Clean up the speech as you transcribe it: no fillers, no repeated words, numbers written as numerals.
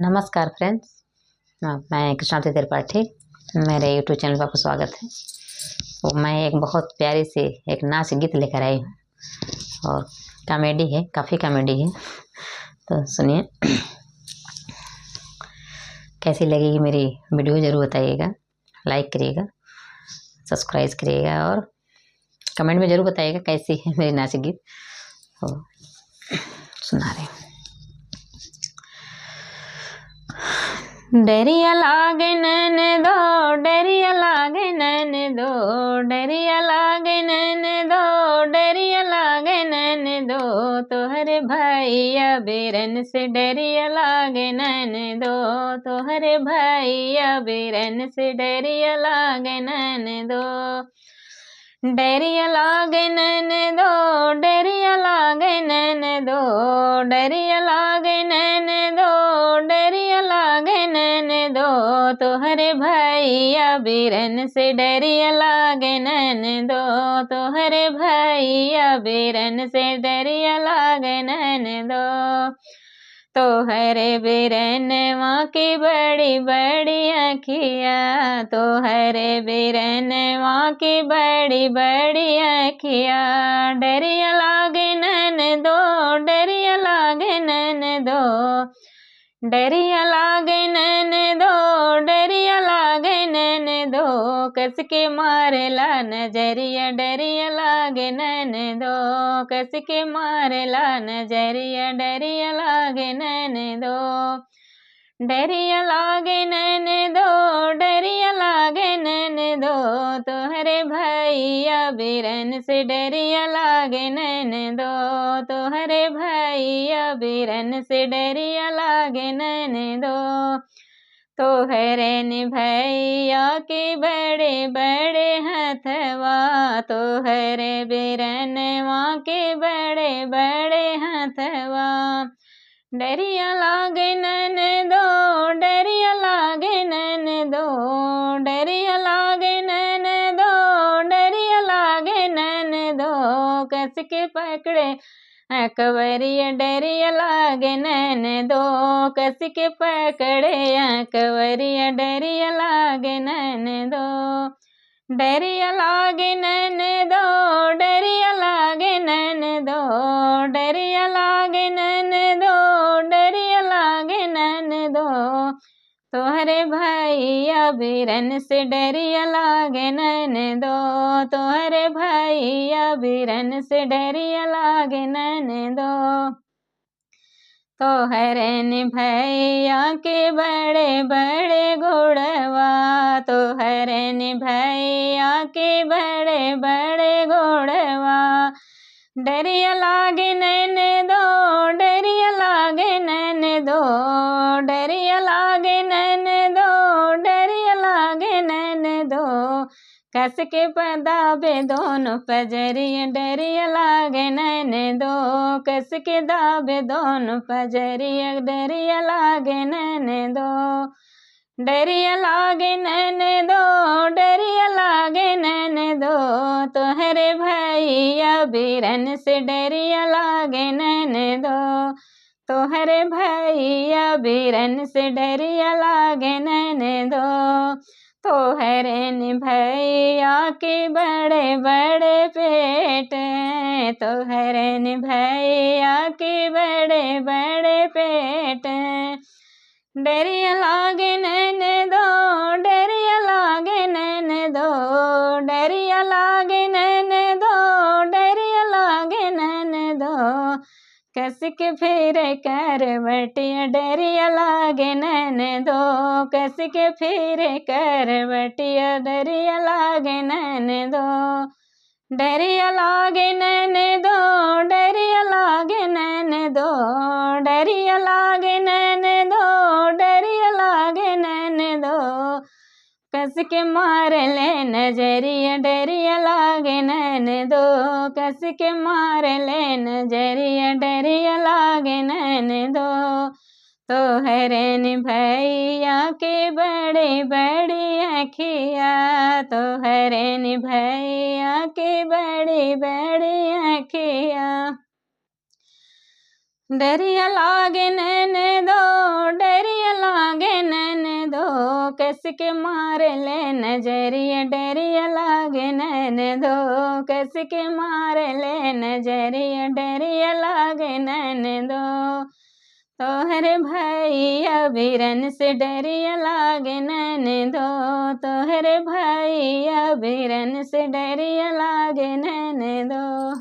नमस्कार फ्रेंड्स। मैं कृष्णावती त्रिपाठी। मेरे यूट्यूब चैनल पर आपका स्वागत है। तो मैं एक बहुत प्यारी सी एक नाच गीत लेकर आई हूँ और कॉमेडी है, काफ़ी कॉमेडी है। तो सुनिए, कैसी लगेगी मेरी वीडियो ज़रूर बताइएगा, लाइक करिएगा, सब्सक्राइब करिएगा और कमेंट में ज़रूर बताइएगा कैसी है मेरी नाच गीत। तो सुना रही हूँ। डरिया लागे नैन दो, डरिया लागे नैन दो, डरिया लागे नैन दो, डरिया लागे नैन दो, तोहरे भैया बीरन से डरिया लागे नैन दो, तोहरे भैया बीरन से डरिया लागे नैन दो, डरिया लागे नैन दो, डरिया लागे नैन दो, डरिया लागे नैन दो, डरिया लागे नैन दो, तोहरे भैया बीरन से डरिया लागे नैन दो, तोहरे भैया बीरन से डरिया लागे नैन दो, तोहरे बीरन माँ की बड़ी बड़ी अखियाँ, तोहरे बीरन माँ की बड़ी बड़ी अखियाँ, डरिया लागे नैन दो, डरिया लागे नैन दो, डरिया लागे नैन दो, डरिया लागे नैन दो, कस के मारेला नजरिया, डरिया लागे नैन दो, कस के मारेला नजरिया, डरिया लागे नैन दो, डरिया लागे नैन दो, डरिया लागे नैन दो, तोहरे भैया बीरन से डरिया लागे नैन दो, तोहरे भैया बीरन से डरिया लागे नैन दो, तोहरे भैया के बड़े बड़े हथवा, तोहरे बीरनवा के बड़े बड़े हथवा, डरिया लागे नैन दो, डरिया लागे नैन दो, डरिया लागे नैन दो, डरिया लागे नैन दो, कस के पकड़े अकबरिया, डरिया लागे नैन दो, कस के पकड़े अकबरिया, डरिया लागे नैन दो, डरिया लागे नैन दो, डरिया लागे नैन दो, डरिया लागे नैन दो, डरिया लागे नैन दो, तोहरे भैया बीरन से डरिया लागे नैन दो, तोहरे भैया बीरन से डरिया लागे नैन दो, तोहरे भैया के बड़े बड़े घोड़वा, तोहरे भैया के बड़े बड़े घोड़वा, डरिया लागे नैन दो, डरिया लागे नैन दो, डरिया लागे नैन दो, डरिया लागे नैन दो, कस के दाबे दोनों पजरिया, डरिया लागे नैन दो, कस के दाबे दोनों पजरिया, डरिया लागे नैन दो, डरिया लागे नैन दो, डरिया लागे नैन दो, तोहरे भैया बीरन से डरिया लागे नैन दो, तोहरे भैया बीरन से डरिया लागे नैन दो, तोहरे भैया के बड़े बड़े पेट, तोहरे भैया के बड़े बड़े पेट, डरिया लागे नैन दो, डरिया लागे नैन दो, डरिया लागे नैन दो, डरिया लागे नैन दो, कस के फेरे करवटिया, डरिया लागे नैन दो, कस के फेरे करवटिया, डरिया लागे नैन दो, डरिया लागे नैन दो, डरिया लागे नैन दो, डरिया लागे नैन दो, डरिया लागे नैन दो, कस के मार ले नजरिया, डरिया लागे नैन दो, कस के मार ले नजरिया, डरिया लागे नैन दो, तोहरे भैया के बड़े बड़ी अखियाँ, तोहरे भैया के बड़ी बड़ी अखियाँ, डरिया लागे नैन दो, डरिया कैसे के मारे ले नजरिया डरिया लागे नैनदो, कैसे के मारे ले नजरिया डरिया लागे नैनदो। तोहरे भैया बिरन से डरिया लागे नैनदो, तोहरे भैया बिरन से डरिया लागे नैनदो।